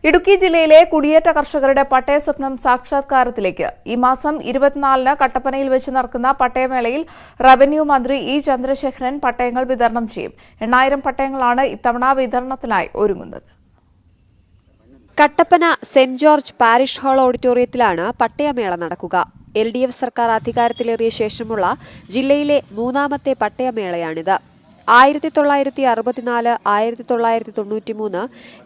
ഇടുക്കി ജില്ലയിലെ കുടിയേറ്റ കർഷകരുടെ പട്ടയ സ്വപ്നം സാക്ഷാത്കാരത്തിലേക്ക് ഈ മാസം 24-ന് കട്ടപ്പനയിൽ വെച്ച് നടക്കുന്ന പട്ടയമേളയിൽ റവന്യൂ മന്ത്രി ഇ ചന്ദ്രശേഖരൻ പട്ടയങ്ങൾ വിതരണം ചെയ്യും. 8000 പട്ടയങ്ങളാണ് ഇത്തവണ വിതരണത്തിനായി ഒരുങ്ങുന്നത്. Kattappana saint George parish hall ഓഡിറ്റോറിയത്തിലാണ് പട്ടയമേള നടക്കുക. LDF സർക്കാർ അധികാരത്തിലേറിയ ശേഷമുള്ള ജില്ലയിലെ മൂന്നാമത്തെ പട്ടയമേളയാണിത്. 1964, 1993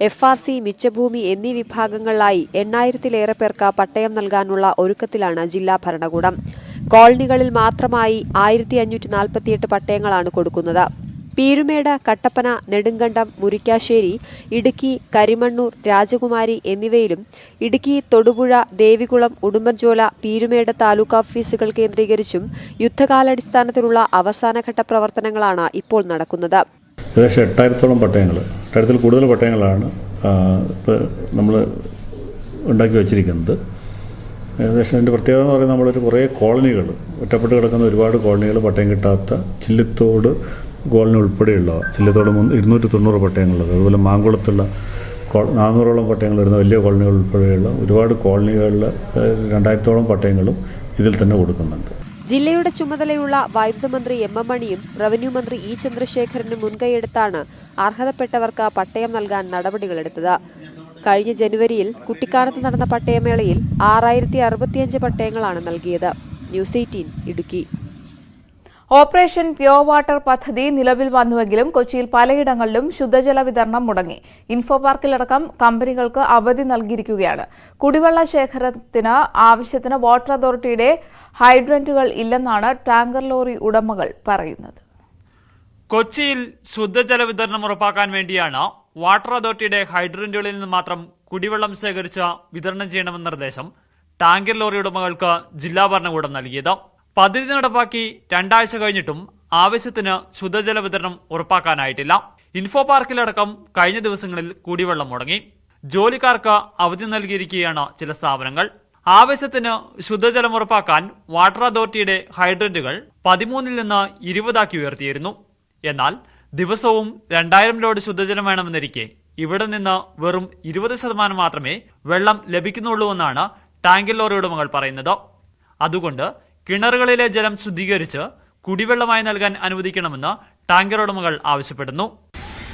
FRC, മിച്ചഭൂമി എന്നീ വിഭാഗങ്ങളിലായി 8000-ലേറെ പേർക്ക് പട്ടയം നൽകാനുള്ള ഒരുക്കത്തിലാണ് ജില്ലാ ഭരണകൂടം. കോളനികളിൽ മാത്രമായി 1548 പട്ടയങ്ങളാണ് കൊടുക്കുന്നത്. പീരുമേട്, കട്ടപ്പന, നെടുങ്കണ്ടം, മുരിക്കാശ്ശേരി, ഇടുക്കി, കരിമണ്ണൂർ, രാജകുമാരി എന്നിവയിലും ഇടുക്കി, തൊടുപുഴ, ദേവികുളം, ഉടുമ്പൻചോല, പീരുമേട് താലൂക്ക് ഓഫീസുകൾ കേന്ദ്രീകരിച്ചും യുദ്ധകാലാടിസ്ഥാനത്തിലുള്ള അവസാനഘട്ട പ്രവർത്തനങ്ങളാണ് ഇപ്പോൾ നടക്കുന്നത്. ഏകദേശം 8000-ഓളം പട്ടയങ്ങൾ, 8000-ൽ കൂടുതൽ പട്ടയങ്ങളാണ് ഇപ്പോൾ നമ്മൾ ഉണ്ടാക്കി വച്ചിരിക്കുന്നത്. ഏകദേശം അതിൻ്റെ പ്രത്യേകത എന്ന് പറയുന്നത് നമ്മളൊരു കുറേ കോളനികൾ, ഒറ്റപ്പെട്ട് കിടക്കുന്ന ഒരുപാട് കോളനികൾ, പട്ടയം കിട്ടാത്ത ചില്ലിത്തോട് കോളനി ഉൾപ്പെടെയുള്ള ചില്ലത്തോട് 290 പട്ടയങ്ങളുള്ളത്, അതുപോലെ മാങ്കുളത്തുള്ള 400-ഓളം പട്ടയങ്ങൾ വരുന്ന വലിയ കോളനികൾ ഉൾപ്പെടെയുള്ള ഒരുപാട് കോളനികളിൽ 2000-ഓളം പട്ടയങ്ങളും ഇതിൽ തന്നെ കൊടുക്കുന്നുണ്ട്. ജില്ലയുടെ ചുമതലയുള്ള വൈദ്യുത മന്ത്രി M. M. മണിയും റവന്യൂ മന്ത്രി ഇ ചന്ദ്രശേഖരനും മുൻകൈയെടുത്താണ് അർഹതപ്പെട്ടവർക്ക് പട്ടയം നൽകാൻ നടപടികളെടുത്തത്. കഴിഞ്ഞ ജനുവരിയിൽ കുട്ടിക്കാനത്ത് നടന്ന പട്ടയമേളയിൽ 6065 പട്ടയങ്ങളാണ് നൽകിയത്. News 18 Idukki. Operation pure water പദ്ധതി നിലവിൽ വന്നുവെങ്കിലും കൊച്ചിയിൽ പലയിടങ്ങളിലും ശുദ്ധജല വിതരണം മുടങ്ങി. ഇൻഫോ പാർക്കിലടക്കം കമ്പനികൾക്ക് അവധി നൽകിയിരിക്കുകയാണ്. കുടിവെള്ള ശേഖരത്തിന് ആവശ്യത്തിന് വാട്ടർ അതോറിറ്റിയുടെ ഹൈഡ്രന്റുകൾ ഇല്ലെന്നാണ് ടാങ്കർ ലോറി ഉടമകൾ പറയുന്നത്. കൊച്ചിയിൽ ശുദ്ധജല വിതരണം ഉറപ്പാക്കാൻ വേണ്ടിയാണ് വാട്ടർ അതോറിറ്റിയുടെ ഹൈഡ്രന്റുകളിൽ നിന്ന് മാത്രം കുടിവെള്ളം ശേഖരിച്ച് വിതരണം ചെയ്യണമെന്ന നിർദ്ദേശം ടാങ്കർ ലോറി ഉടമകൾക്ക് ജില്ലാ ഭരണകൂടം നൽകിയത്. പദ്ധതി നടപ്പാക്കി 2 ആഴ്ച കഴിഞ്ഞിട്ടും ആവശ്യത്തിന് ശുദ്ധജല വിതരണം ഉറപ്പാക്കാനായിട്ടില്ല. ഇൻഫോ പാർക്കിലടക്കം കഴിഞ്ഞ ദിവസങ്ങളിൽ കുടിവെള്ളം മുടങ്ങി. ജോലിക്കാർക്ക് അവധി നൽകിയിരിക്കുകയാണ് ചില സ്ഥാപനങ്ങൾ. ആവശ്യത്തിന് ശുദ്ധജലം ഉറപ്പാക്കാൻ വാട്ടർ അതോറിറ്റിയുടെ ഹൈഡ്രന്റുകൾ 13-ൽ നിന്ന് 20-ആക്കി ഉയർത്തിയിരുന്നു. എന്നാൽ ദിവസവും 2000 ലോഡ് ശുദ്ധജലം വേണമെന്നിരിക്കെ ഇവിടെ നിന്ന് വെറും 20% മാത്രമേ വെള്ളം ലഭിക്കുന്നുള്ളൂവെന്നാണ് ടാങ്കർ ലോറി ഉടമകൾ പറയുന്നത്. അതുകൊണ്ട് കിണറുകളിലെ ജലം ശുദ്ധീകരിച്ച് കുടിവെള്ളമായി നൽകാൻ അനുവദിക്കണമെന്ന് ടാങ്കർ ഉടമകൾ ആവശ്യപ്പെടുന്നു.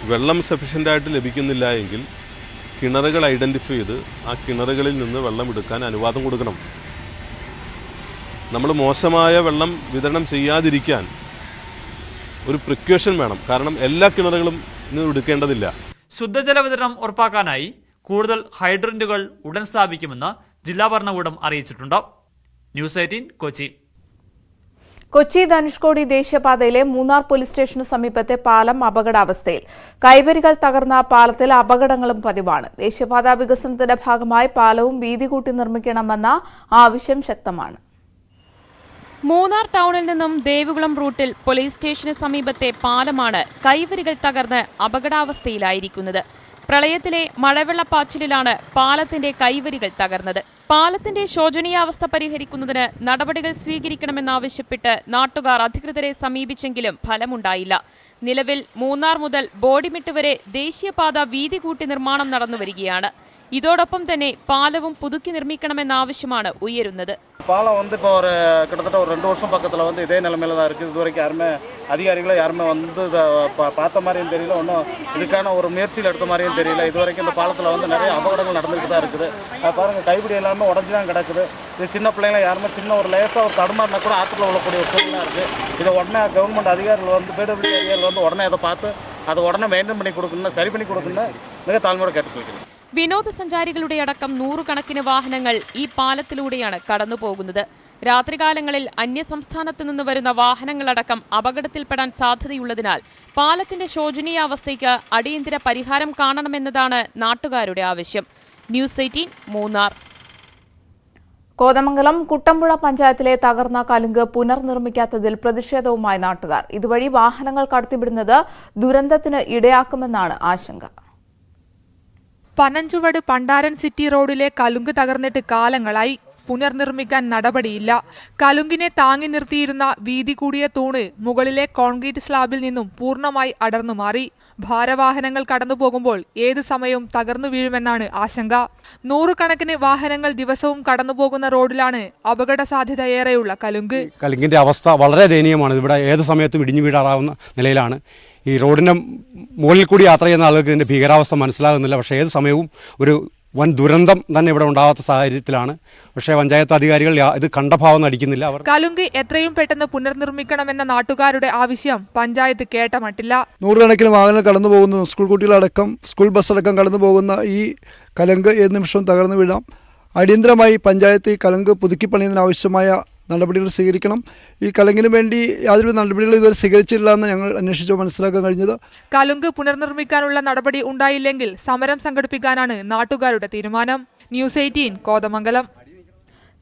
വെള്ളം സഫീഷ്യൻ്റായിട്ട് ലഭിക്കുന്നില്ല എങ്കിൽ കിണറുകൾ ഐഡൻറ്റിഫൈ ചെയ്ത് ആ കിണറുകളിൽ നിന്ന് വെള്ളം എടുക്കാൻ അനുവാദം കൊടുക്കണം. നമ്മൾ മോശമായ വെള്ളം വിതരണം ചെയ്യാതിരിക്കാൻ ഒരു പ്രിക്വേഷൻ വേണം. കാരണം എല്ലാ കിണറുകളും ഇന്ന് എടുക്കേണ്ടതില്ല. ശുദ്ധജല വിതരണം ഉറപ്പാക്കാനായി കൂടുതൽ ഹൈഡ്രന്റുകൾ ഉടൻ സ്ഥാപിക്കുമെന്ന് ജില്ലാ ഭരണകൂടം അറിയിച്ചിട്ടുണ്ട്. ന്യൂസ് 18 കൊച്ചി. കൊച്ചി ധനുഷ്കോടി ദേശീയപാതയിലെ മൂന്നാർ പോലീസ് സ്റ്റേഷന് സമീപത്തെ പാലം അപകടാവസ്ഥയിൽ. കൈവരികൾ തകർന്ന പാലത്തിൽ അപകടങ്ങളും പതിവാണ്. ദേശീയപാത വികസനത്തിന്റെ ഭാഗമായി പാലവും വീതി കൂട്ടി നിർമ്മിക്കണമെന്ന ആവശ്യം ശക്തമാണ്. മൂന്നാർ ടൗണിൽ നിന്നും ദേവികുളം റൂട്ടിൽ പോലീസ് സ്റ്റേഷന് സമീപത്തെ പാലമാണ് കൈവരികൾ തകർന്ന് അപകടാവസ്ഥയിലായിരിക്കുന്നത്. പ്രളയത്തിലെ മഴവെള്ളപ്പാച്ചിലിലാണ് പാലത്തിന്റെ കൈവരികൾ തകർന്നത്. പാലത്തിന്റെ ശോചനീയാവസ്ഥ പരിഹരിക്കുന്നതിന് നടപടികൾ സ്വീകരിക്കണമെന്നാവശ്യപ്പെട്ട് നാട്ടുകാർ അധികൃതരെ സമീപിച്ചെങ്കിലും ഫലമുണ്ടായില്ല. നിലവിൽ മൂന്നാർ മുതൽ ബോഡിമെട്ട് വരെ ദേശീയപാത വീതി കൂട്ടി നിർമ്മാണം നടന്നുവരികയാണ്. இதோடொപ്പം തന്നെ പാലവും പുതുക്കി നിർമ്മിക്കണമെന്ന ആവശ്യമാണ് ഉയരുന്നത്. பாலம் வந்து இப்போ கிட்டத்தட்ட ஒரு 2 வருஷம் பக்கத்தில் வந்து இதே நிலைமையில தான் இருக்குது. இதுவரைக்கும் யாருமே அதிகாரிகளும் யாருமே வந்து பார்த்த மாதிரியும் தெரியல, ஒன்றும் இதுக்கான ஒரு முயற்சியில் எடுத்த மாதிரியும் தெரியல. இதுவரைக்கும் இந்த பாலத்தில் வந்து நிறைய அபகடங்கள் நடந்துக்கிட்டு தான் இருக்குது. பாருங்கள், கைப்பிடி எல்லாமே உடஞ்சி தான் கிடக்குது. இது சின்ன பிள்ளைங்க யாருமே சின்ன ஒரு லேசாக ஒரு தடுமாறினா கூட ஆற்றுக்குள்ள விழக்கூடிய ஒரு சூழ்நிலை இருக்குது. இதை உடனே கவர்மெண்ட் அதிகாரிகள் வந்து PWD அதிகாரிகள் வந்து உடனே அதை பார்த்து அதை உடனே மெயின்டைன் பண்ணி கொடுக்கணும், சரி பண்ணி கொடுக்கணும் மிக താഴ്മയോടെ കേട്ടുകൊള്ളിക്കുന്നു. വിനോദസഞ്ചാരികളുടെ അടക്കം 100 കണക്കിന് വാഹനങ്ങൾ ഈ പാലത്തിലൂടെയാണ് കടന്നുപോകുന്നത്. രാത്രികാലങ്ങളിൽ അന്യസംസ്ഥാനത്തു നിന്ന് വരുന്ന വാഹനങ്ങളടക്കം അപകടത്തിൽപ്പെടാൻ സാധ്യതയുള്ളതിനാൽ പാലത്തിന്റെ ശോചനീയാവസ്ഥയ്ക്ക് അടിയന്തര പരിഹാരം കാണണമെന്നതാണ് നാട്ടുകാരുടെ ആവശ്യം. ന്യൂസ് 18 മൂന്നാർ. കോതമംഗലം കുട്ടമ്പുഴ പഞ്ചായത്തിലെ തകർന്ന കലുങ്ക് പുനർനിർമ്മിക്കാത്തതിൽ പ്രതിഷേധവുമായി നാട്ടുകാർ. ഇതുവഴി വാഹനങ്ങൾ കടത്തിവിടുന്നത് ദുരന്തത്തിന് ഇടയാക്കുമെന്നാണ് ആശങ്ക. പനഞ്ചുവട് പണ്ടാരൻ സിറ്റി റോഡിലെ കലുങ്ക് തകർന്നിട്ട് കാലങ്ങളായി. പുനർനിർമ്മിക്കാൻ നടപടിയില്ല. കലുങ്കിനെ താങ്ങി നിർത്തിയിരുന്ന വീതി കൂടിയ തൂണ് മുകളിലെ കോൺക്രീറ്റ് സ്ലാബിൽ നിന്നും പൂർണ്ണമായി അടർന്നു മാറി. ഭാരവാഹനങ്ങൾ കടന്നുപോകുമ്പോൾ ഏത് സമയവും തകർന്നു വീഴുമെന്നാണ് ആശങ്ക. 100 കണക്കിന് വാഹനങ്ങൾ ദിവസവും കടന്നുപോകുന്ന റോഡിലാണ് അപകട സാധ്യത ഏറെയുള്ള കലുങ്ക്. കലുങ്കിൻ്റെ അവസ്ഥ വളരെ ദയനീയമാണ്. ഇവിടെ ഏത് സമയത്തും ഇടിഞ്ഞു വീഴാറാവുന്ന നിലയിലാണ്. ഈ റോഡിൻ്റെ മുകളിൽ കൂടി യാത്ര ചെയ്യുന്ന ആളുകൾക്ക് ഇതിൻ്റെ ഭീകരാവസ്ഥ മനസ്സിലാകുന്നില്ല. പക്ഷേ ഏത് സമയവും ഒരു വൻ ദുരന്തം തന്നെ ഇവിടെ ഉണ്ടാകാത്ത സാഹചര്യത്തിലാണ്. പക്ഷേ പഞ്ചായത്ത് അധികാരികൾ ഇത് കണ്ട ഭാവം നടിക്കുന്നില്ല. അവർ കലുങ്ക് എത്രയും പെട്ടെന്ന് പുനർനിർമ്മിക്കണമെന്ന നാട്ടുകാരുടെ ആവശ്യം പഞ്ചായത്ത് കേട്ടമട്ടില്ല. 100 കണക്കിന് വാഹനങ്ങൾ കടന്നു പോകുന്ന സ്കൂൾ കുട്ടികളടക്കം സ്കൂൾ ബസ്സടക്കം കടന്നു പോകുന്ന ഈ കലുങ്ക് ഏത് നിമിഷവും തകർന്നു വീഴാം. അടിയന്തരമായി പഞ്ചായത്ത് ഈ കലുങ്ക് പുതുക്കിപ്പണിയുന്നതിന് ആവശ്യമായ നടപടികൾ സ്വീകരിക്കണം. ഈ കലുങ്കിന് വേണ്ടി യാതൊരു നടപടികളും ഇതുവരെ സ്വീകരിച്ചില്ല എന്ന് ഞങ്ങൾ അന്വേഷിച്ചോ മനസ്സിലാക്കാൻ കഴിഞ്ഞത്. കലുങ്ക് പുനർനിർമ്മിക്കാനുള്ള നടപടി ഉണ്ടായില്ലെങ്കിൽ സമരം സംഘടിപ്പിക്കാനാണ് നാട്ടുകാരുടെ തീരുമാനം. ന്യൂസ് 18 കോതമംഗലം.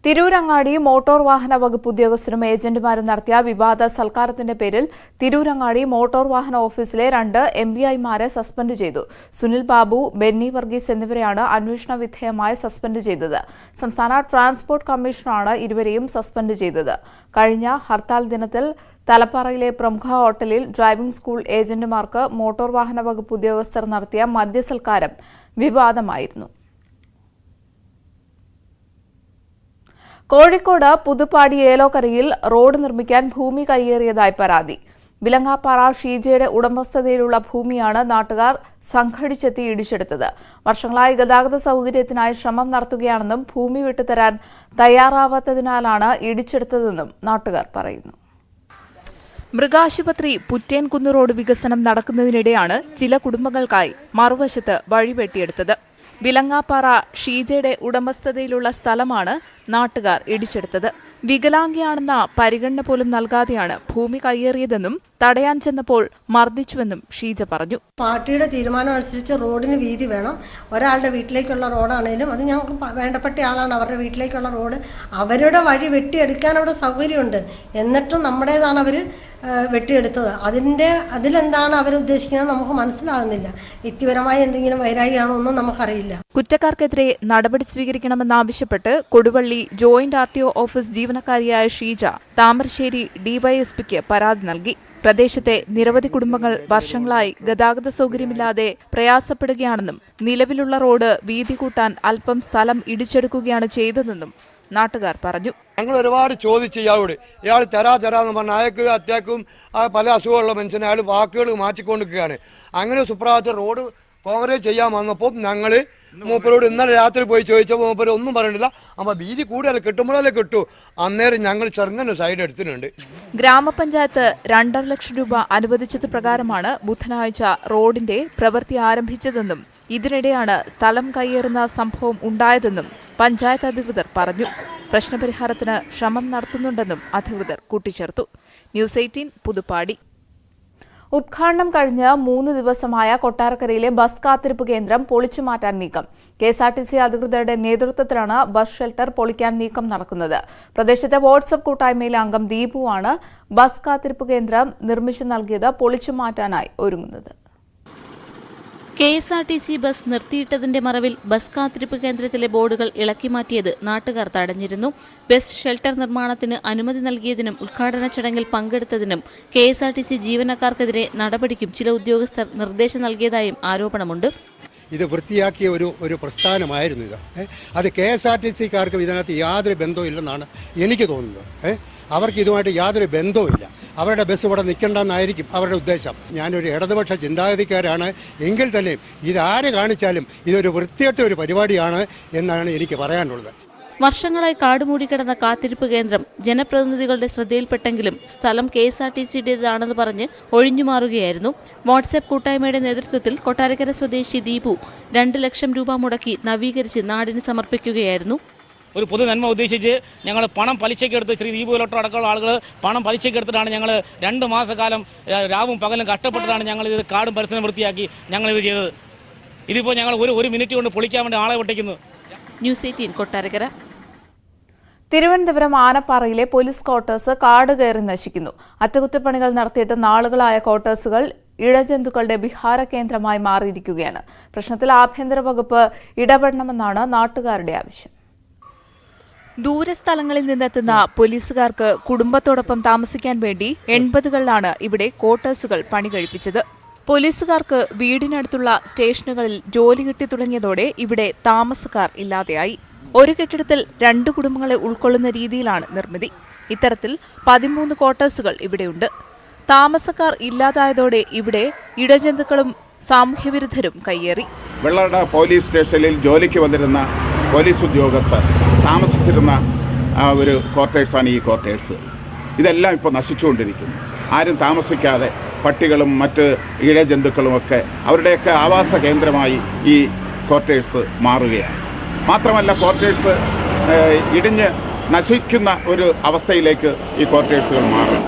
തിരൂരങ്ങാടി മോട്ടോർ വാഹന വകുപ്പ് ഉദ്യോഗസ്ഥരും ഏജന്റുമാരും നടത്തിയ വിവാദ സൽക്കാരത്തിന്റെ പേരിൽ തിരൂരങ്ങാടി മോട്ടോർ വാഹന ഓഫീസിലെ 2 MBIമാരെ സസ്പെൻഡ് ചെയ്തു. സുനിൽ ബാബു, ബെന്നി വർഗീസ് എന്നിവരെയാണ് അന്വേഷണ വിധേയമായി സസ്പെൻഡ് ചെയ്തത്. സംസ്ഥാന ട്രാൻസ്പോർട്ട് കമ്മീഷണറാണ് ഇരുവരെയും സസ്പെൻഡ് ചെയ്തത്. കഴിഞ്ഞ ഹർത്താൽ ദിനത്തിൽ തലപ്പാറയിലെ പ്രമുഖ ഹോട്ടലിൽ ഡ്രൈവിംഗ് സ്കൂൾ ഏജന്റുമാർക്ക് മോട്ടോർ വാഹന വകുപ്പ് ഉദ്യോഗസ്ഥർ നടത്തിയ മദ്യസൽക്കാരം വിവാദമായിരുന്നു. കോഴിക്കോട് പുതുപ്പാടി ഏലോക്കരയിൽ റോഡ് നിർമ്മിക്കാൻ ഭൂമി കയ്യേറിയതായി പരാതി. വിലങ്ങാപ്പാറ ഷീജയുടെ ഉടമസ്ഥതയിലുള്ള ഭൂമിയാണ് നാട്ടുകാർ സംഘടിച്ചെത്തി ഇടിച്ചെടുത്തത്. വർഷങ്ങളായി ഗതാഗത സൗകര്യത്തിനായി ശ്രമം നടത്തുകയാണെന്നും ഭൂമി വിട്ടുതരാൻ തയ്യാറാവാത്തതിനാലാണ് ഇടിച്ചെടുത്തതെന്നും നാട്ടുകാർ പറയുന്നു. മൃഗാശുപത്രി പുറ്റേൻകുന്ന് റോഡ് വികസനം നടക്കുന്നതിനിടെയാണ് ചില കുടുംബങ്ങൾക്കായി മറുവശത്ത് വഴിവെട്ടിയെടുത്തത്. വിലങ്ങാപ്പാറ ഷീജയുടെ ഉടമസ്ഥതയിലുള്ള സ്ഥലമാണ് നാട്ടുകാർ ഇടിച്ചെടുത്തത്. വികലാംഗിയാണെന്ന പരിഗണന പോലും നൽകാതെയാണ് ഭൂമി കയ്യേറിയതെന്നും തടയാൻ ചെന്നപ്പോൾ മർദ്ദിച്ചുവെന്നും ഷീജ പറഞ്ഞു. പാർട്ടിയുടെ തീരുമാനം അനുസരിച്ച് റോഡിന് വീതി വേണം. ഒരാളുടെ വീട്ടിലേക്കുള്ള റോഡാണേലും അത് ഞങ്ങൾക്ക് വേണ്ടപ്പെട്ട ആളാണ്. അവരുടെ വീട്ടിലേക്കുള്ള റോഡ് അവരുടെ വഴി വെട്ടിയെടുക്കാൻ അവിടെ സൗകര്യമുണ്ട്. എന്നിട്ടും നമ്മുടേതാണ് അവർ വെട്ടിയെടുത്തത്. അതിലെന്താണ് അവർ ഉദ്ദേശിക്കുന്നത് നമുക്ക് മനസ്സിലാകുന്നില്ല. വ്യക്തിപരമായ എന്തെങ്കിലും വൈരാഗ്യമാണോ ഒന്നും നമുക്കറിയില്ല. കുറ്റക്കാർക്കെതിരെ നടപടി സ്വീകരിക്കണമെന്നാവശ്യപ്പെട്ട് കൊടുവള്ളി ജോയിന്റ് RTO ഓഫീസ് ജീവനക്കാരിയായ ഷീജ താമരശ്ശേരി DYSPക്ക് പരാതി നൽകി. പ്രദേശത്തെ നിരവധി കുടുംബങ്ങൾ വർഷങ്ങളായി ഗതാഗത സൗകര്യമില്ലാതെ പ്രയാസപ്പെടുകയാണെന്നും നിലവിലുള്ള റോഡ് വീതി കൂട്ടാൻ അല്പം സ്ഥലം ഇടിച്ചെടുക്കുകയാണ് ചെയ്തതെന്നും നാട്ടുകാർ പറഞ്ഞു. ഞങ്ങൾ ഒരുപാട് ചോദിച്ചു ഇയാൾ തരാന്ന് പറഞ്ഞ അയാൾക്ക് അറ്റാക്കും പല അസുഖമുള്ള മനുഷ്യനെ അയാൾ വാക്കുകൾ മാറ്റിക്കൊണ്ടിരിക്കുകയാണ്. അങ്ങനെ സുപ്രഭാതത്തിൽ റോഡ് കോൺക്രീറ്റ് ചെയ്യാൻ വന്നപ്പോൾ ഞങ്ങൾ മൂപ്പരോട് ഇന്നലെ രാത്രി പോയി ചോദിച്ചപ്പോൾ മൂപ്പര് ഒന്നും പറഞ്ഞിട്ടില്ല. അപ്പോൾ വീതി കൂടുതൽ കിട്ടുമ്പോഴല്ലേ കിട്ടൂ. അന്നേരം ഞങ്ങൾ ചെറുങ്ങനെ സൈഡ് എടുത്തിട്ടുണ്ട്. ഗ്രാമപഞ്ചായത്ത് 2.5 ലക്ഷം രൂപ അനുവദിച്ചത് പ്രകാരമാണ് ബുധനാഴ്ച റോഡിന്റെ പ്രവൃത്തി ആരംഭിച്ചതെന്നും ഇതിനിടെയാണ് സ്ഥലം കയ്യേറുന്ന സംഭവം ഉണ്ടായതെന്നും പഞ്ചായത്ത് അധികൃതർ പറഞ്ഞു. പ്രശ്നപരിഹാരത്തിന് ശ്രമം നടത്തുന്നുണ്ടെന്നും അധികൃതർ കൂട്ടിച്ചേർത്തു. ന്യൂസ് 18 പുതുപ്പാടി. ഉദ്ഘാടനം കഴിഞ്ഞ് 3 ദിവസമായ കൊട്ടാരക്കരയിലെ ബസ് കാത്തിരിപ്പ് കേന്ദ്രം പൊളിച്ചുമാറ്റാൻ നീക്കം. KSRTC അധികൃതരുടെ നേതൃത്വത്തിലാണ് ബസ് ഷെൽട്ടർ പൊളിക്കാൻ നീക്കം നടക്കുന്നത്. പ്രദേശത്തെ വാട്സ്ആപ്പ് കൂട്ടായ്മയിലെ അംഗം ദീപുവാണ് ബസ് കാത്തിരിപ്പ് കേന്ദ്രം നിർമ്മിച്ചു നൽകിയത് പൊളിച്ചുമാറ്റാനായി ഒരുങ്ങുന്നത്. KSRTC ബസ് നിർത്തിയിട്ടതിന്റെ മറവിൽ ബസ് കാത്തിരിപ്പ് കേന്ദ്രത്തിലെ ബോർഡുകൾ ഇളക്കിമാറ്റിയത് നാട്ടുകാർ തടഞ്ഞിരുന്നു. ബസ് ഷെൽട്ടർ നിർമ്മാണത്തിന് അനുമതി നൽകിയതിനും ഉദ്ഘാടന ചടങ്ങിൽ പങ്കെടുത്തതിനും KSRTC ജീവനക്കാർക്കെതിരെ നടപടിക്കും ചില ഉദ്യോഗസ്ഥർ നിർദ്ദേശം നൽകിയതായും ആരോപണമുണ്ട്. ഇത് വൃത്തിയാക്കിയ ഒരു പ്രസ്ഥാനമായിരുന്നു ഇത്. അത് KSRTCക്കാർക്കും ഇതിനകത്ത് യാതൊരു ബന്ധവും ഇല്ലെന്നാണ് എനിക്ക് തോന്നുന്നത്. അവർക്ക് ഇതുമായിട്ട് യാതൊരു ബന്ധവുമില്ല. അവരുടെ ബസ് ഇവിടെ നിൽക്കേണ്ടെന്നായിരിക്കും അവരുടെ ഉദ്ദേശം. ഞാനൊരു ഇടതുപക്ഷ ചിന്താഗതിക്കാരാണ് എങ്കിൽ തന്നെയും ഇതാര് കാണിച്ചാലും ഇതൊരു വൃത്തികെട്ട ഒരു പരിപാടിയാണ് എന്നാണ് എനിക്ക് പറയാനുള്ളത്. വർഷങ്ങളായി കാടുമൂടിക്കിടന്ന കാത്തിരിപ്പ് കേന്ദ്രം ജനപ്രതിനിധികളുടെ ശ്രദ്ധയിൽപ്പെട്ടെങ്കിലും സ്ഥലം KSRTCയുടേതാണെന്ന് പറഞ്ഞ് ഒഴിഞ്ഞുമാറുകയായിരുന്നു. വാട്സ്ആപ്പ് കൂട്ടായ്മയുടെ നേതൃത്വത്തിൽ കൊട്ടാരക്കര സ്വദേശി ദീപു 2 ലക്ഷം രൂപ മുടക്കി നവീകരിച്ച് നാടിന് സമർപ്പിക്കുകയായിരുന്നു. ഒരു പൊതു നന്മ ഉദ്ദേശിച്ച് ഞങ്ങൾ പണം പലിശയ്ക്കെടുത്ത് ശ്രീ ദീപു ഇലക്ട്രോ അടക്കമുള്ള ആളുകൾ പണം പലിശയ്ക്കെടുത്തിട്ടാണ് ഞങ്ങൾ 2 മാസക്കാലം രാവും പകലും കഷ്ടപ്പെട്ടിട്ടാണ് ഞങ്ങൾ ഇത് കാടും പരിസരം വൃത്തിയാക്കി ഞങ്ങളിത് ചെയ്തത്. ഇതിപ്പോൾ ഞങ്ങൾ ഒരു മിനിറ്റ് കൊണ്ട് പൊളിക്കാൻ വേണ്ടി ആളെ ഒട്ടിക്കുന്നു. ന്യൂസ് 18 കൊട്ടാരക്കര. തിരുവനന്തപുരം ആനപ്പാറയിലെ പോലീസ് ക്വാർട്ടേഴ്സ് കാട് കയറി നശിക്കുന്നു. അറ്റകുറ്റപ്പണികൾ നടത്തിയിട്ട് നാളുകളായ ക്വാർട്ടേഴ്സുകൾ ഇഴജന്തുക്കളുടെ വിഹാര കേന്ദ്രമായി മാറിയിരിക്കുകയാണ്. പ്രശ്നത്തിൽ ആഭ്യന്തര വകുപ്പ് ഇടപെടണമെന്നാണ് നാട്ടുകാരുടെ ആവശ്യം. ദൂരസ്ഥലങ്ങളിൽ നിന്നെത്തുന്ന പോലീസുകാർക്ക് കുടുംബത്തോടൊപ്പം താമസിക്കാൻ വേണ്ടി 80കളിലാണ് ഇവിടെ ക്വാർട്ടേഴ്സുകൾ പണി കഴിപ്പിച്ചത്. പോലീസുകാർക്ക് വീടിനടുത്തുള്ള സ്റ്റേഷനുകളിൽ ജോലി കിട്ടി തുടങ്ങിയതോടെ ഇവിടെ താമസക്കാർ ഇല്ലാതെയായി. ഒരു കെട്ടിടത്തിൽ 2 കുടുംബങ്ങളെ ഉൾക്കൊള്ളുന്ന രീതിയിലാണ് നിർമ്മിതി. ഇത്തരത്തിൽ 13 ക്വാർട്ടേഴ്സുകൾ ഇവിടെയുണ്ട്. താമസക്കാർ ഇല്ലാതായതോടെ ഇവിടെ ഇടജന്തുക്കളും സാമൂഹ്യവിരുദ്ധരും കയ്യേറി. വെള്ളറട പോലീസ് സ്റ്റേഷനിൽ ജോലിക്ക് വന്നിരുന്ന പോലീസ് ഉദ്യോഗസ്ഥർ താമസിച്ചിരുന്ന ഒരു ക്വാർട്ടേഴ്സാണ് ഈ ക്വാർട്ടേഴ്സ്. ഇതെല്ലാം ഇപ്പോൾ നശിച്ചുകൊണ്ടിരിക്കുന്നു. ആരും താമസിക്കാതെ പട്ടികളും മറ്റ് ഇഴജന്തുക്കളുമൊക്കെ അവരുടെയൊക്കെ ആവാസ കേന്ദ്രമായി ഈ ക്വാർട്ടേഴ്സ് മാറുകയാണ്. മാത്രമല്ല ക്വാർട്ടേഴ്സ് ഇടിഞ്ഞ് നശിക്കുന്ന ഒരു അവസ്ഥയിലേക്ക് ഈ ക്വാർട്ടേഴ്സുകൾ മാറും.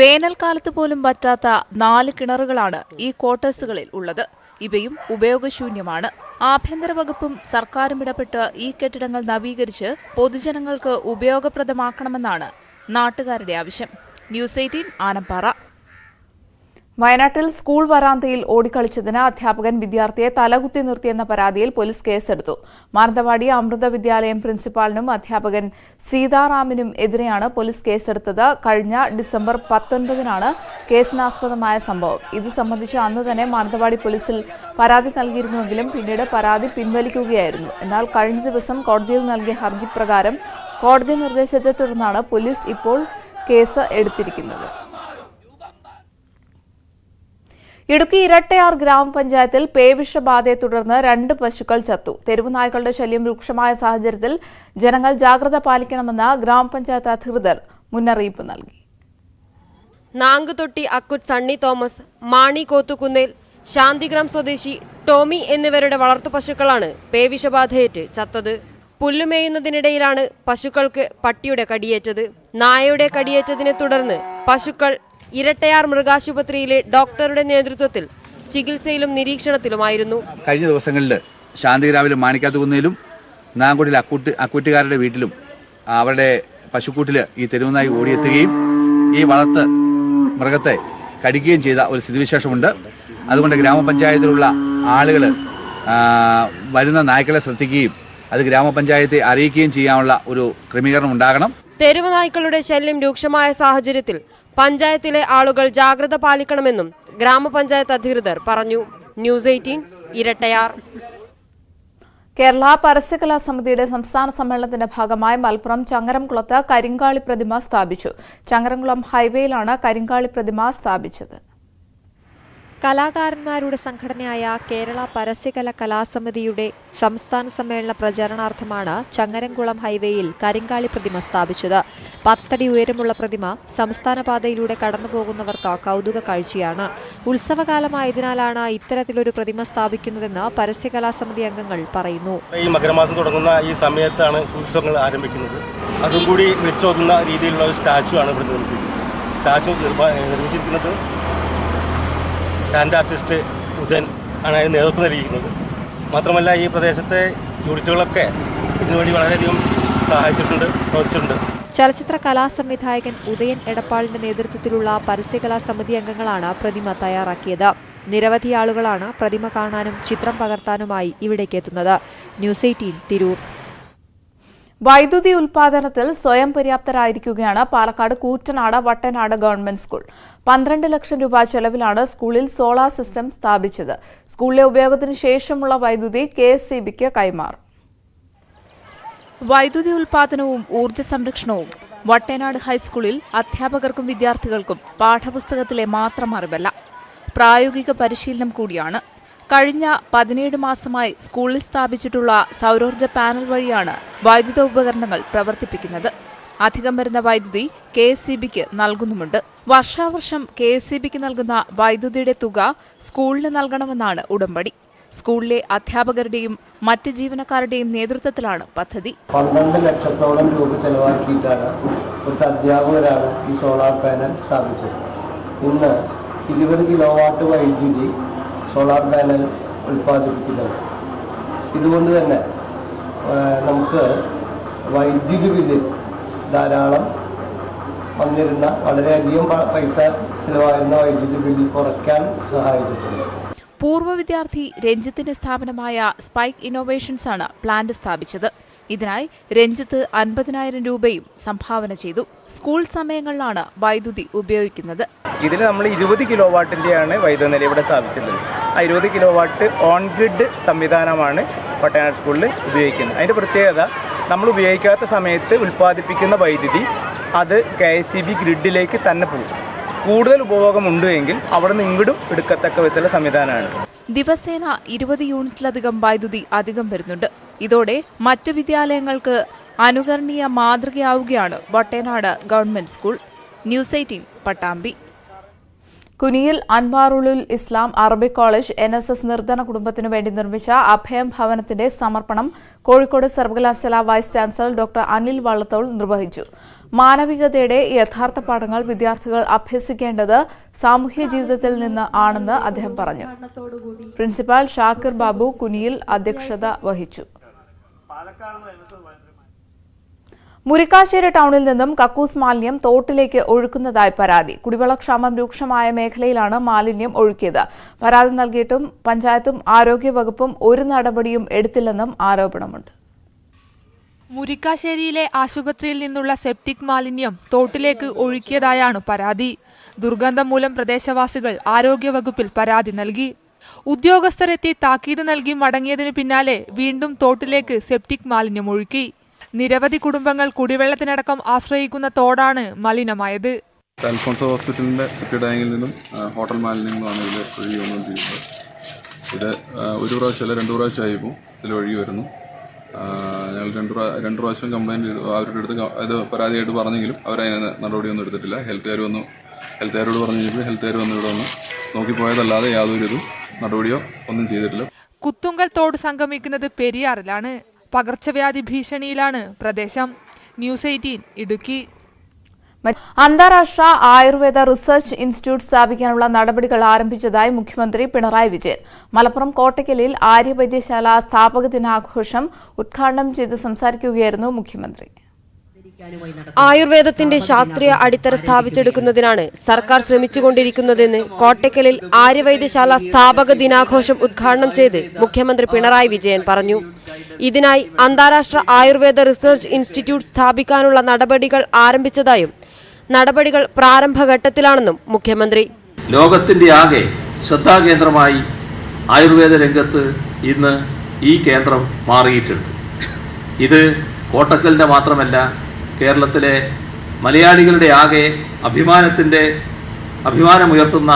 വേനൽക്കാലത്ത് പോലും പറ്റാത്ത 4 കിണറുകളാണ് ഈ ക്വാർട്ടേഴ്സുകളിൽ ഉള്ളത്. ഇവയും ഉപയോഗശൂന്യമാണ്. ആഭ്യന്തര വകുപ്പും സർക്കാരും ഇടപെട്ട് ഈ കെട്ടിടങ്ങൾ നവീകരിച്ച് പൊതുജനങ്ങൾക്ക് ഉപയോഗപ്രദമാക്കണമെന്നാണ് നാട്ടുകാരുടെ ആവശ്യം. ന്യൂസ് 18 ആനപ്പാറ. വയനാട്ടിൽ സ്കൂൾ വരാന്തയിൽ ഓടിക്കളിച്ചതിന് അധ്യാപകൻ വിദ്യാർത്ഥിയെ തലകുത്തി നിർത്തിയെന്ന പരാതിയിൽ പോലീസ് കേസെടുത്തു. മാനന്തവാടി അമൃത വിദ്യാലയം പ്രിൻസിപ്പാളിനും അധ്യാപകൻ സീതാറാമിനും എതിരെയാണ് പോലീസ് കേസെടുത്തത്. കഴിഞ്ഞ ഡിസംബർ 19-നാണ് കേസിനാസ്പദമായ സംഭവം. ഇത് സംബന്ധിച്ച് അന്ന് തന്നെ മാനന്തവാടി പോലീസിൽ പരാതി നൽകിയിരുന്നുവെങ്കിലും പിന്നീട് പരാതി പിൻവലിക്കുകയായിരുന്നു. എന്നാൽ കഴിഞ്ഞ ദിവസം കോടതിയിൽ നൽകിയ ഹർജി പ്രകാരം കോടതി നിർദ്ദേശത്തെ തുടർന്നാണ് പോലീസ് ഇപ്പോൾ കേസ് എടുത്തിരിക്കുന്നത്. ഇടുക്കി ഇരട്ടയാർ ഗ്രാമപഞ്ചായത്തിൽ പേവിഷബാധയെ തുടർന്ന് 2 പശുക്കൾ ചത്തു. തെരുവ് നായ്ക്കളുടെ ശല്യം രൂക്ഷമായ സാഹചര്യത്തിൽ ജനങ്ങൾ ജാഗ്രത പാലിക്കണമെന്ന് ഗ്രാമപഞ്ചായത്ത് അധികൃതർ മുന്നറിയിപ്പ് നൽകി. നാങ്കുതൊട്ടി അക്കുറ്റ് സണ്ണി തോമസ്, മാണി കോത്തുകുന്നേൽ, ശാന്തിഗ്രാം സ്വദേശി ടോമി എന്നിവരുടെ വളർത്തു പശുക്കളാണ് പേവിഷബാധയേറ്റ് ചത്തത്. പുല്ലുമേയുന്നതിനിടയിലാണ് പശുക്കൾക്ക് പട്ടിയുടെ കടിയേറ്റത്. നായയുടെ കടിയേറ്റതിനെ തുടർന്ന് പശുക്കൾ ഇരട്ടയാർ മൃഗാശുപത്രിയിലെ ഡോക്ടറുടെ നേതൃത്വത്തിൽ ചികിത്സയിലും നിരീക്ഷണത്തിലുമായിരുന്നു. കഴിഞ്ഞ ദിവസങ്ങളിൽ ശാന്തിഗ്രാമിലും മാണിക്കാത്തുകുന്നയിലും നാങ്കുടിയിൽ അക്കുറ്റുകാരുടെ വീട്ടിലും അവരുടെ പശുക്കൂട്ടിൽ ഈ തെരുവുനായി ഓടിയെത്തുകയും ഈ വളർത്ത് മൃഗത്തെ കടിക്കുകയും ചെയ്ത ഒരു സ്ഥിതിവിശേഷമുണ്ട്. അതുകൊണ്ട് ഗ്രാമപഞ്ചായത്തിലുള്ള ആളുകൾ വരുന്ന നായ്ക്കളെ ശ്രദ്ധിക്കുകയും അത് ഗ്രാമപഞ്ചായത്തെ അറിയിക്കുകയും ചെയ്യാനുള്ള ഒരു ക്രമീകരണം ഉണ്ടാകണം. തെരുവ് നായ്ക്കളുടെ ശല്യം രൂക്ഷമായ സാഹചര്യത്തിൽ പഞ്ചായത്തിലെ ആളുകൾ ജാഗ്രത പാലിക്കണമെന്നും ഗ്രാമപഞ്ചായത്ത് അധികൃതർ പറഞ്ഞു. ന്യൂസ് 18 ഇരട്ടയാർ. കേരള പരസ്യകലാ സമിതിയുടെ സംസ്ഥാന സമ്മേളനത്തിന്റെ ഭാഗമായി മലപ്പുറം ചങ്ങരംകുളത്ത് കരിങ്കാളി പ്രതിമ സ്ഥാപിച്ചു. ചങ്ങരംകുളം ഹൈവേയിലാണ് കരിങ്കാളി പ്രതിമ സ്ഥാപിച്ചത്. കലാകാരന്മാരുടെ സംഘടനയായ കേരള പരസ്യകല കലാസമിതിയുടെ സംസ്ഥാന സമ്മേളന പ്രചരണാർത്ഥമാണ് ചങ്ങരംകുളം ഹൈവേയിൽ കരിങ്കാളി പ്രതിമ സ്ഥാപിച്ചത്. 10 അടി ഉയരമുള്ള പ്രതിമ സംസ്ഥാന പാതയിലൂടെ കടന്നുപോകുന്നവർക്ക് കൗതുക കാഴ്ചയാണ്. ഉത്സവകാലമായതിനാലാണ് ഇത്തരത്തിലൊരു പ്രതിമ സ്ഥാപിക്കുന്നതെന്ന് പരസ്യകലാസമിതി അംഗങ്ങൾ പറയുന്നു. ഈ മകരമാസം തുടങ്ങുന്ന ഈ സമയത്താണ് ഉത്സവങ്ങൾ ആരംഭിക്കുന്നത്. അതും കൂടി വിളിച്ചോതുന്ന രീതിയിലുള്ള ഒരു സ്റ്റാച്ചു ആണ് ഇവിടെ നിർമ്മിച്ചിരിക്കുന്നത്. സ്റ്റാച്ചു നിർമ്മിച്ചിരിക്കുന്നത് സാൻഡ് ആർട്ടിസ്റ്റ് ഉദയൻ ആണ് അതിന് നേതൃത്വം നൽകിയിരിക്കുന്നത്. മാത്രമല്ല ഈ പ്രദേശത്തെ യൂണിറ്റുകളൊക്കെ ഇതിനുവേണ്ടി വളരെയധികം സഹായിച്ചിട്ടുണ്ട്, പ്രവർത്തിച്ചിട്ടുണ്ട്. ചലച്ചിത്ര കലാസംവിധായകൻ ഉദയൻ എടപ്പാളിന്റെ നേതൃത്വത്തിലുള്ള പരസ്യകലാ സമിതി അംഗങ്ങളാണ് പ്രതിമ തയ്യാറാക്കിയത്. നിരവധി ആളുകളാണ് പ്രതിമ കാണാനും ചിത്രം പകർത്താനുമായി ഇവിടേക്ക് എത്തുന്നത്. ന്യൂസ് 18 തിരൂർ. വൈദ്യുതി ഉൽപാദനത്തിൽ സ്വയം പര്യാപ്തരായിരിക്കുകയാണ് പാലക്കാട് കൂറ്റനാട് വട്ടനാട് ഗവൺമെന്റ് സ്കൂൾ. 12 ലക്ഷം രൂപ ചെലവിലാണ് സ്കൂളിൽ സോളാർ സിസ്റ്റം സ്ഥാപിച്ചത്. സ്കൂളിലെ ഉപയോഗത്തിന് ശേഷമുള്ള വൈദ്യുതി KSEBക്ക് കൈമാറും. വൈദ്യുതി ഉൽപാദനവും ഊർജ്ജ സംരക്ഷണവും വട്ടനാട് ഹൈസ്കൂളിൽ അധ്യാപകർക്കും വിദ്യാർത്ഥികൾക്കും പാഠപുസ്തകത്തിലെ മാത്രം അറിവല്ല, പ്രായോഗിക പരിശീലനം കൂടിയാണ്. കഴിഞ്ഞ 17 മാസമായി സ്കൂളിൽ സ്ഥാപിച്ചിട്ടുള്ള സൗരോർജ്ജ പാനൽ വഴിയാണ് വൈദ്യുത ഉപകരണങ്ങൾ പ്രവർത്തിപ്പിക്കുന്നത്. അധികം വരുന്ന വൈദ്യുതി KSEBക്ക് നൽകുന്നുമുണ്ട്. വർഷാവർഷം KSEBക്ക് നൽകുന്ന വൈദ്യുതിയുടെ തുക സ്കൂളിന് നൽകണമെന്നാണ് ഉടമ്പടി. സ്കൂളിലെ അധ്യാപകരുടെയും മറ്റ് ജീവനക്കാരുടെയും നേതൃത്വത്തിലാണ് പദ്ധതി. 12 ലക്ഷത്തോളം രൂപ ചെലവാക്കിയിട്ടാണ് ഒരു അധ്യാപകരാണ് ഈ സോളാർ പാനൽ സ്ഥാപിച്ചത്. ഇന്ന് 20 കിലോവാട്ട് വൈദ്യുതി സോളാർ പാനൽ ഉൽപ്പാദിപ്പിക്കുന്നുണ്ട്. ഇതുകൊണ്ട് തന്നെ നമുക്ക് വൈദ്യുതി ബില്ലിൽ ധാരാളം വന്നിരുന്ന വളരെയധികം പൈസ ചിലവായിരുന്ന വൈദ്യുതി ബില്ല് കുറയ്ക്കാൻ സഹായിച്ചിട്ടുണ്ട്. പൂർവ്വ വിദ്യാർത്ഥി രഞ്ജിത്തിന്റെ സ്ഥാപനമായ സ്പൈക്ക് ഇന്നോവേഷൻസ് ആണ് പ്ലാന്റ് സ്ഥാപിച്ചത്. ഇതിനായി രഞ്ജിത്ത് 50,000 രൂപയും സംഭാവന ചെയ്തു. സ്കൂൾ സമയങ്ങളിലാണ് വൈദ്യുതി ഉപയോഗിക്കുന്നത്. ഇതിൽ നമ്മൾ 20 കിലോ വാട്ടിൻ്റെയാണ് വൈദ്യുതി നില ഇവിടെ സ്ഥാപിച്ചിട്ടുള്ളത്. ആ 20 കിലോ വാട്ട് ഓൺ ഗ്രിഡ് സംവിധാനമാണ് പട്ടനാട് സ്കൂളിൽ ഉപയോഗിക്കുന്നത്. അതിൻ്റെ പ്രത്യേകത, നമ്മൾ ഉപയോഗിക്കാത്ത സമയത്ത് ഉൽപ്പാദിപ്പിക്കുന്ന വൈദ്യുതി അത് KSEB ഗ്രിഡിലേക്ക് തന്നെ പോകും. കൂടുതൽ ഉപഭോഗമുണ്ട് എങ്കിൽ അവിടെ നിന്ന് ഇങ്ങോട്ടും എടുക്കത്തക്ക വിധത്തിലുള്ള സംവിധാനമാണ്. ദിവസേന 20 യൂണിറ്റിലധികം വൈദ്യുതി അധികം വരുന്നുണ്ട്. ഇതോടെ മറ്റ് വിദ്യാലയങ്ങൾക്ക് അനുകരണീയ മാതൃകയാവുകയാണ് Vattenad government school. News 18 Pattambi. Kuniyil Anwarul Islam Arabic college NSS നിർധന കുടുംബത്തിനു വേണ്ടി നിർമ്മിച്ച അഭയം ഭവനത്തിന്റെ സമർപ്പണം കോഴിക്കോട് സർവകലാശാല vice chancellor doctor Anil Vallathol നിർവഹിച്ചു. മാനവികതയുടെ യഥാർത്ഥ പാഠങ്ങൾ വിദ്യാർത്ഥികൾ അഭ്യസിക്കേണ്ടത് സാമൂഹ്യ ജീവിതത്തിൽ നിന്ന് ആണെന്ന് അദ്ദേഹം പറഞ്ഞു. പ്രിൻസിപ്പാൾ ഷാക്കിർ ബാബു കുനിയിൽ അധ്യക്ഷത വഹിച്ചു. മുരിക്കാശ്ശേരി ടൗണിൽ നിന്നും കക്കൂസ് മാലിന്യം തോട്ടിലേക്ക് ഒഴുക്കുന്നതായി പരാതി. കുടിവെള്ളക്ഷാമം രൂക്ഷമായ മേഖലയിലാണ് മാലിന്യം ഒഴുക്കിയത്. പരാതി നൽകിയിട്ടും പഞ്ചായത്തും ആരോഗ്യവകുപ്പും ഒരു നടപടിയും എടുത്തില്ലെന്നും ആരോപണമുണ്ട്. മുരിക്കാശ്ശേരിയിലെ ആശുപത്രിയിൽ നിന്നുള്ള സെപ്റ്റിക് മാലിന്യം തോട്ടിലേക്ക് ഒഴുക്കിയതായാണ് പരാതി. ദുർഗന്ധം മൂലം പ്രദേശവാസികൾ ആരോഗ്യവകുപ്പിൽ പരാതി നൽകി. ഉദ്യോഗസ്ഥരെത്തി താക്കീത് നൽകി മടങ്ങിയതിനു പിന്നാലെ വീണ്ടും തോട്ടിലേക്ക് സെപ്റ്റിക് മാലിന്യം ഒഴുക്കി. നിരവധി കുടുംബങ്ങൾ കുടിവെള്ളത്തിനടക്കം ആശ്രയിക്കുന്ന തോടാണ് മലിനമായത്. അൽഫോൺസോ ഹോസ്പിറ്റലിന്റെ സെപ്റ്റി ടാങ്കിൽ നിന്നും ഹോട്ടൽ മാലിന്യങ്ങളാണ് ഇതിൽ ഒഴുകി വന്നുകൊണ്ടിരിക്കുന്നത്. ഇത് ഒരു പ്രാവശ്യമല്ല 2 പ്രാവശ്യമായിരുന്നു ഇതിൽ ഒഴുകി വരുന്നു. ഞങ്ങൾ രണ്ട് പ്രാവശ്യം കംപ്ലൈൻറ്റ് ചെയ്തു. അവരുടെ അടുത്ത് ഇത് പരാതിയായിട്ട് പറഞ്ഞെങ്കിലും അവരതിന് നടപടിയൊന്നും എടുത്തിട്ടില്ല. ഹെൽത്തുകാരോട് പറഞ്ഞപ്പോൾ ഹെൽത്തുകാർ വന്ന് ഇവിടെ വന്ന് നോക്കിപ്പോയതല്ലാതെ യാതൊരു ഇതും നടപടിയോ ഒന്നും ചെയ്തിട്ടില്ല. കുത്തുങ്കൽ തോട് സംഗമിക്കുന്നത് പെരിയാറിലാണ്. പകർച്ചവ്യാധി ഭീഷണിയിലാണ് പ്രദേശം. ന്യൂസ് 18 ഇടുക്കി. അന്താരാഷ്ട്ര ആയുർവേദ റിസർച്ച് ഇൻസ്റ്റിറ്റ്യൂട്ട് സ്ഥാപിക്കാനുള്ള നടപടികൾ ആരംഭിച്ചതായി മുഖ്യമന്ത്രി പിണറായി വിജയൻ. മലപ്പുറം കോട്ടയ്ക്കലിൽ ആര്യവൈദ്യശാല സ്ഥാപക ദിനാഘോഷം ഉദ്ഘാടനം ചെയ്ത് സംസാരിക്കുകയായിരുന്നു മുഖ്യമന്ത്രി. ആയുർവേദത്തിന്റെ ശാസ്ത്രീയ അടിത്തറ സ്ഥാപിച്ചെടുക്കുന്നതിനാണ് സർക്കാർ ശ്രമിച്ചുകൊണ്ടിരിക്കുന്നതെന്ന് കോട്ടയ്ക്കലിൽ ആര്യവൈദ്യശാല സ്ഥാപക ദിനാഘോഷം ഉദ്ഘാടനം ചെയ്ത് മുഖ്യമന്ത്രി പിണറായി വിജയൻ പറഞ്ഞു. ഇതിനായി അന്താരാഷ്ട്ര ആയുർവേദ റിസർച്ച് ഇൻസ്റ്റിറ്റ്യൂട്ട് സ്ഥാപിക്കാനുള്ള നടപടികൾ ആരംഭിച്ചതായും നടപടികൾ പ്രാരംഭഘട്ടത്തിലാണെന്നും മുഖ്യമന്ത്രി. ലോകത്തിന്റെ ആകെ ശ്രദ്ധാകേന്ദ്രമായി ആയുർവേദ രംഗത്ത് ഇന്ന് ഈ കേന്ദ്രം മാറിയിട്ടുണ്ട്. ഇത് കോട്ടക്കലിന്റെ മാത്രമല്ല, കേരളത്തിലെ മലയാളികളുടെ ആകെ അഭിമാനമുയർത്തുന്ന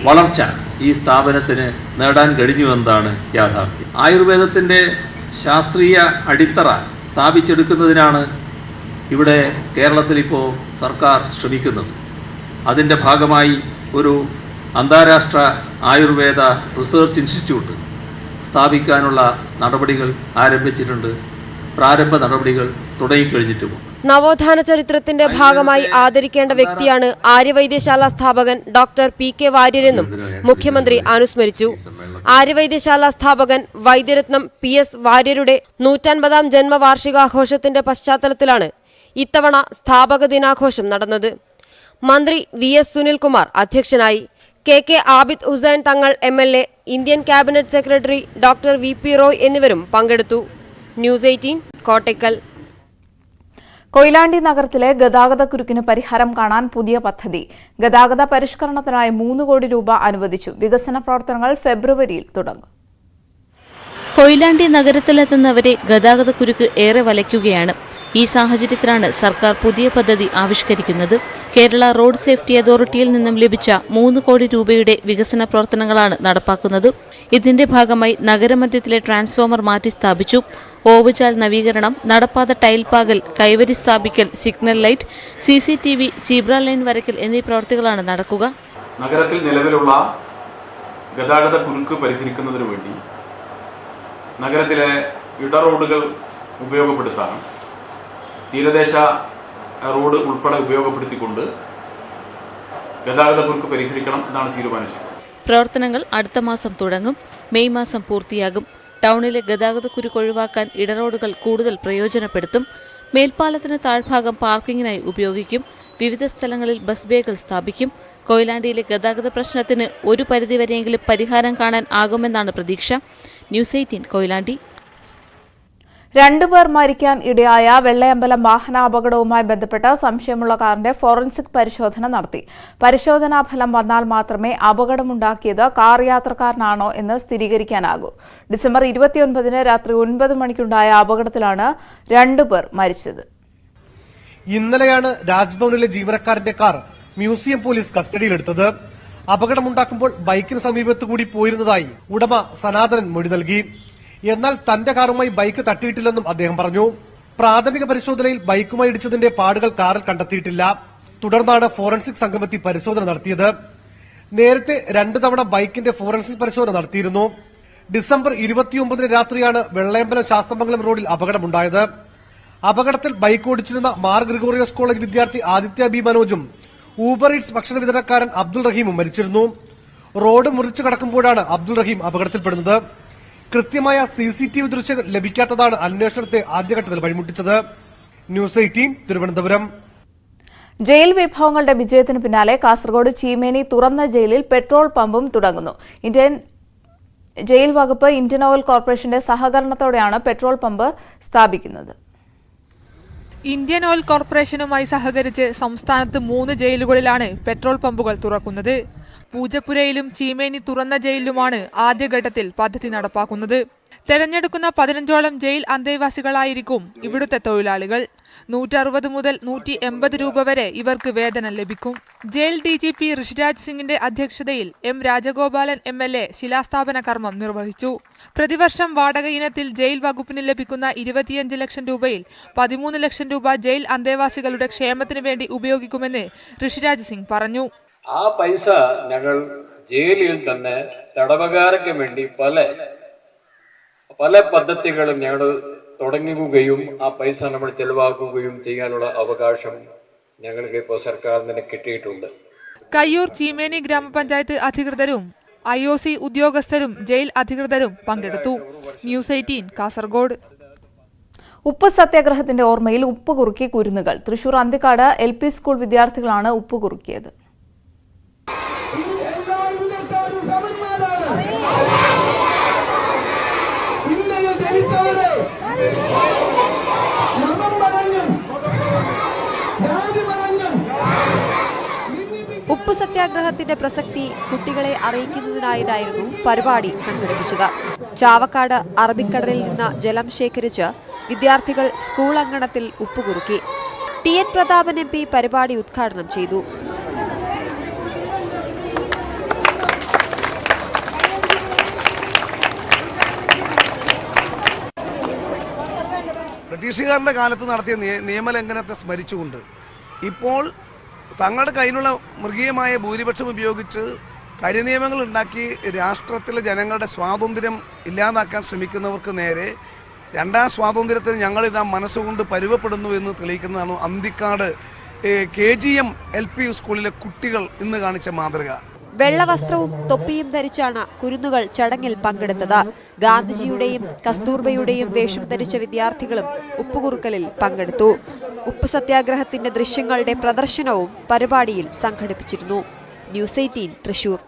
വളർച്ച ഈ സ്ഥാപനത്തിന് നേടാൻ കഴിഞ്ഞുവെന്നതാണ് യാഥാർത്ഥ്യം. ആയുർവേദത്തിൻ്റെ ശാസ്ത്രീയ അടിത്തറ സ്ഥാപിച്ചെടുക്കുന്നതിനാണ് ഇവിടെ കേരളത്തിലിപ്പോൾ സർക്കാർ ശ്രമിക്കുന്നത്. അതിൻ്റെ ഭാഗമായി ഒരു അന്താരാഷ്ട്ര ആയുർവേദ റിസർച്ച് ഇൻസ്റ്റിറ്റ്യൂട്ട് സ്ഥാപിക്കാനുള്ള നടപടികൾ ആരംഭിച്ചിട്ടുണ്ട്. പ്രാരംഭ നടപടികൾ തുടങ്ങിക്കഴിഞ്ഞിട്ടുമുണ്ട്. നവോത്ഥാന ചരിത്രത്തിന്റെ ഭാഗമായി ആദരിക്കേണ്ട വ്യക്തിയാണ് ആര്യവൈദ്യശാല സ്ഥാപകൻ ഡോക്ടർ PK വാര്യരെന്നും മുഖ്യമന്ത്രി അനുസ്മരിച്ചു. ആര്യവൈദ്യശാല സ്ഥാപകൻ വൈദ്യരത്നം PS വാര്യരുടെ 150ാം ജന്മവാർഷികാഘോഷത്തിന്റെ പശ്ചാത്തലത്തിലാണ് ഇത്തവണ സ്ഥാപക ദിനാഘോഷം നടന്നത്. മന്ത്രി VS സുനിൽകുമാർ അധ്യക്ഷനായി. KK Abid Hussain Thangal MLA, Indian cabinet secretary doctor VP Roy എന്നിവരും പങ്കെടുത്തു. ന്യൂസ് 18 കോട്ടയ്ക്കൽ. കൊയിലാണ്ടി നഗരത്തിലെ ഗതാഗതക്കുരുക്കിന് പരിഹാരം കാണാൻ പുതിയ പദ്ധതി. ഗതാഗത പരിഷ്കരണത്തിനായി 3 കോടി രൂപ അനുവദിച്ചു. വികസന പ്രവർത്തനങ്ങൾ ഫെബ്രുവരിയിൽ തുടങ്ങും. കൊയിലാണ്ടി നഗരത്തിലെത്തുന്നവരെ ഗതാഗതക്കുരുക്ക് ഏറെ വലയ്ക്കുകയാണ്. ഈ സാഹചര്യത്തിലാണ് സർക്കാർ പുതിയ പദ്ധതി ആവിഷ്കരിക്കുന്നത്. കേരള റോഡ് സേഫ്റ്റി അതോറിറ്റിയിൽ നിന്നും ലഭിച്ച 3 കോടി രൂപയുടെ വികസന പ്രവർത്തനങ്ങളാണ് നടപ്പാക്കുന്നത്. ഇതിന്റെ ഭാഗമായി നഗരമധ്യത്തിലെ ട്രാൻസ്ഫോമർ മാറ്റി സ്ഥാപിച്ചു. ഓവുചാൽ നവീകരണം, നടപ്പാത ടൈൽ പാകൽ, കൈവരി സ്ഥാപിക്കൽ, signal light, CCTV, zebra line വരയ്ക്കൽ എന്നീ പ്രവർത്തികളാണ് നടക്കുക. നഗരത്തിൽ നിലവിലുള്ള ഗതാഗത കുരുക്ക് പരിഹരിക്കുന്നതിനു വേണ്ടി നഗരത്തിലെ ഇടറോഡുകൾ ഉപയോഗപ്പെടുത്താൻ തീരദേശ റോഡ് ഉൾപ്പെടെ ഉപയോഗപ്പെടുത്തിക്കൊണ്ട് ഗതാഗത കുരുക്ക് പരിഹരിക്കണം എന്നാണ് തീരുമാനിച്ചത്. പ്രവർത്തനങ്ങൾ അടുത്ത മാസം തുടങ്ങും. മെയ് മാസം പൂർത്തിയാകും. ടൗണിലെ ഗതാഗതക്കുരുക്ക് ഒഴിവാക്കാൻ ഇടറോഡുകൾ കൂടുതൽ പ്രയോജനപ്പെടുത്തും. മേൽപ്പാലത്തിന് താഴ്ഭാഗം പാർക്കിങ്ങിനായി ഉപയോഗിക്കും. വിവിധ സ്ഥലങ്ങളിൽ ബസ് ബേകൾ സ്ഥാപിക്കും. കൊയിലാണ്ടിയിലെ ഗതാഗത പ്രശ്നത്തിന് ഒരു പരിധിവരെയെങ്കിലും പരിഹാരം കാണാൻ ആകുമെന്നാണ് പ്രതീക്ഷ. ന്യൂസ് 18 കൊയിലാണ്ടി. രണ്ടുപേർ മരിക്കാൻ ഇടയായ വെള്ളയമ്പലം വാഹനാപകടവുമായി ബന്ധപ്പെട്ട് സംശയമുള്ള കാറിന്റെ ഫോറൻസിക് പരിശോധന നടത്തി. പരിശോധനാ ഫലം വന്നാൽ മാത്രമേ അപകടമുണ്ടാക്കിയത് കാർ യാത്രക്കാരനാണോ എന്ന് സ്ഥിരീകരിക്കാനാകൂ. ഡിസംബർ 29-ന് രാത്രി 9 മണിക്കുണ്ടായ അപകടത്തിലാണ് രണ്ടുപേർ മരിച്ചത്. ഇന്നലെയാണ് രാജ്ഭവനിലെ ജീവനക്കാരന്റെ കാർ മ്യൂസിയം പോലീസ് കസ്റ്റഡിയിലെടുത്തത്. അപകടമുണ്ടാക്കുമ്പോൾ ബൈക്കിന് സമീപത്തുകൂടി പോയിരുന്നതായി ഉടമ സനാതനൻ മൊഴി നൽകി. എന്നാൽ തന്റെ കാറുമായി ബൈക്ക് തട്ടിയിട്ടില്ലെന്നും അദ്ദേഹം പറഞ്ഞു. പ്രാഥമിക പരിശോധനയിൽ ബൈക്കുമായി ഇടിച്ചതിന്റെ പാടുകൾ കാറിൽ കണ്ടെത്തിയിട്ടില്ല. തുടർന്നാണ് ഫോറൻസിക് സംഘമെത്തി പരിശോധന നടത്തിയത്. നേരത്തെ 2 തവണ ബൈക്കിന്റെ ഫോറൻസിക് പരിശോധന നടത്തിയിരുന്നു. ഡിസംബർ 29-ന് രാത്രിയാണ് വെള്ളയമ്പലം ശാസ്തമംഗലം റോഡിൽ അപകടമുണ്ടായത്. അപകടത്തിൽ ബൈക്ക് ഓടിച്ചിരുന്ന മാർ ഗ്രിഗോറിയോസ് കോളേജ് വിദ്യാർത്ഥി ആദിത്യ ബി മനോജും ഊബർ ഈറ്റ്സ് ഭക്ഷണ വിതരണക്കാരൻ അബ്ദുൾ റഹീമും മരിച്ചിരുന്നു. റോഡ് മുറിച്ചു കടക്കുമ്പോഴാണ് അബ്ദുൾ റഹീം അപകടത്തിൽപ്പെടുന്നത്. കൃത്യമായ CCTV ദൃശ്യങ്ങൾ ലഭിക്കാത്തതാണ് അന്വേഷണത്തെ ആദ്യഘട്ടത്തിൽ വഴിമുട്ടിച്ചത്. ന്യൂസ് 18 തിരുവനന്തപുരം. ജയിൽ വിഭവങ്ങളുടെ വിജയത്തിന് പിന്നാലെ കാസർഗോഡ് ചീമേനി തുറന്ന ജയിലിൽ പെട്രോൾ പമ്പും തുടങ്ങുന്നു. ഇന്ത്യൻ ജയിൽ വകുപ്പ് ഇന്ത്യൻ ഓയിൽ കോർപ്പറേഷന്റെ സഹകരണത്തോടെയാണ് പെട്രോൾ പമ്പ് സ്ഥാപിക്കുന്നത്. ഇന്ത്യൻ ഓയിൽ കോർപ്പറേഷനുമായി സഹകരിച്ച് സംസ്ഥാനത്ത് 3 ജയിലുകളിലാണ് പെട്രോൾ പമ്പുകൾ തുറക്കുന്നത്. പൂജപ്പുരയിലും ചീമേനി തുറന്ന ജയിലിലുമാണ് ആദ്യഘട്ടത്തിൽ പദ്ധതി നടപ്പാക്കുന്നത്. തെരഞ്ഞെടുക്കുന്ന 15ഓളം ജയിൽ അന്തേവാസികളായിരിക്കും ഇവിടുത്തെ തൊഴിലാളികൾ. 160 മുതൽ 180 രൂപ വരെ ഇവർക്ക് വേതനം ലഭിക്കും. ജയിൽ DGP ഋഷിരാജ് സിംഗിന്റെ അധ്യക്ഷതയിൽ M രാജഗോപാലൻ MLA ശിലാസ്ഥാപന കർമ്മം നിർവഹിച്ചു. പ്രതിവർഷം വാടക ഇനത്തിൽ ജയിൽ വകുപ്പിന് ലഭിക്കുന്ന 25 ലക്ഷം രൂപയിൽ 13 ലക്ഷം രൂപ ജയിൽ അന്തേവാസികളുടെ ക്ഷേമത്തിന് വേണ്ടി ഉപയോഗിക്കുമെന്ന് ഋഷിരാജ് സിംഗ് പറഞ്ഞു. ആ പൈസ ഞങ്ങൾ ജയിലിൽ തന്നെ തടവുകാർക്ക് വേണ്ടി പല പദ്ധതികളും ഞങ്ങൾ തുടങ്ങുകയും ആ പൈസ നമ്മൾ ചെലവാക്കുകയും ചെയ്യാനുള്ള അവകാശം ഞങ്ങൾക്ക് ഇപ്പോൾ സർക്കാരിൽ നിന്ന് കിട്ടിയിട്ടുണ്ട്. കയ്യൂർ ചീമേനി ഗ്രാമപഞ്ചായത്ത് അധികൃതരും IOC ഉദ്യോഗസ്ഥരും ജയിൽ അധികൃതരും പങ്കെടുത്തു. ന്യൂസ് 18 കാസർഗോഡ്. ഉപ്പ് സത്യാഗ്രഹത്തിന്റെ ഓർമ്മയിൽ ഉപ്പ് കുറുക്കി കുരുന്നുകൾ. തൃശൂർ അന്തിക്കാട് LP സ്കൂൾ വിദ്യാർത്ഥികളാണ് ഉപ്പ് കുറുക്കിയത്. ഉപ്പ് സത്യാഗ്രഹത്തിന്റെ പ്രസക്തി കുട്ടികളെ അറിയിക്കുന്നതിനായിട്ടായിരുന്നു പരിപാടി സംഘടിപ്പിച്ചത്. ചാവക്കാട് അറബിക്കടലിൽ നിന്ന് ജലം ശേഖരിച്ച് വിദ്യാർത്ഥികൾ സ്കൂൾ അങ്കണത്തിൽ ഉപ്പ് കുറുക്കി. TN പ്രതാപൻ MP പരിപാടി ഉദ്ഘാടനം ചെയ്തു. ബ്രിട്ടീഷുകാരുടെ കാലത്ത് നടത്തിയ നിയമലംഘനത്തെ സ്മരിച്ചുകൊണ്ട് ഇപ്പോൾ തങ്ങളുടെ കയ്യിലുള്ള മൃഗീയമായ ഭൂരിപക്ഷം ഉപയോഗിച്ച് കരിനിയമങ്ങൾ ഉണ്ടാക്കി രാഷ്ട്രത്തിലെ ജനങ്ങളുടെ സ്വാതന്ത്ര്യം ഇല്ലാതാക്കാൻ ശ്രമിക്കുന്നവർക്ക് നേരെ രണ്ടാം സ്വാതന്ത്ര്യത്തിന് ഞങ്ങളിതാ മനസ്സുകൊണ്ട് പരുവപ്പെടുന്നു എന്ന് തെളിയിക്കുന്നതാണ് അന്തിക്കാട് KGM LP സ്കൂളിലെ കുട്ടികൾ ഇന്ന് കാണിച്ച മാതൃക. വെള്ളവസ്ത്രവും തൊപ്പിയും ധരിച്ചാണ് കുരുന്നുകൾ ചടങ്ങിൽ പങ്കെടുത്തത്. ഗാന്ധിജിയുടെയും കസ്തൂർബയുടെയും വേഷം ധരിച്ച വിദ്യാർത്ഥികളും ഉപ്പുകുറുക്കലിൽ പങ്കെടുത്തു. ഉപ്പ് സത്യാഗ്രഹത്തിന്റെ ദൃശ്യങ്ങളുടെ പ്രദർശനവും പരിപാടിയിൽ സംഘടിപ്പിച്ചിരുന്നു. ന്യൂസ് 18 തൃശൂർ.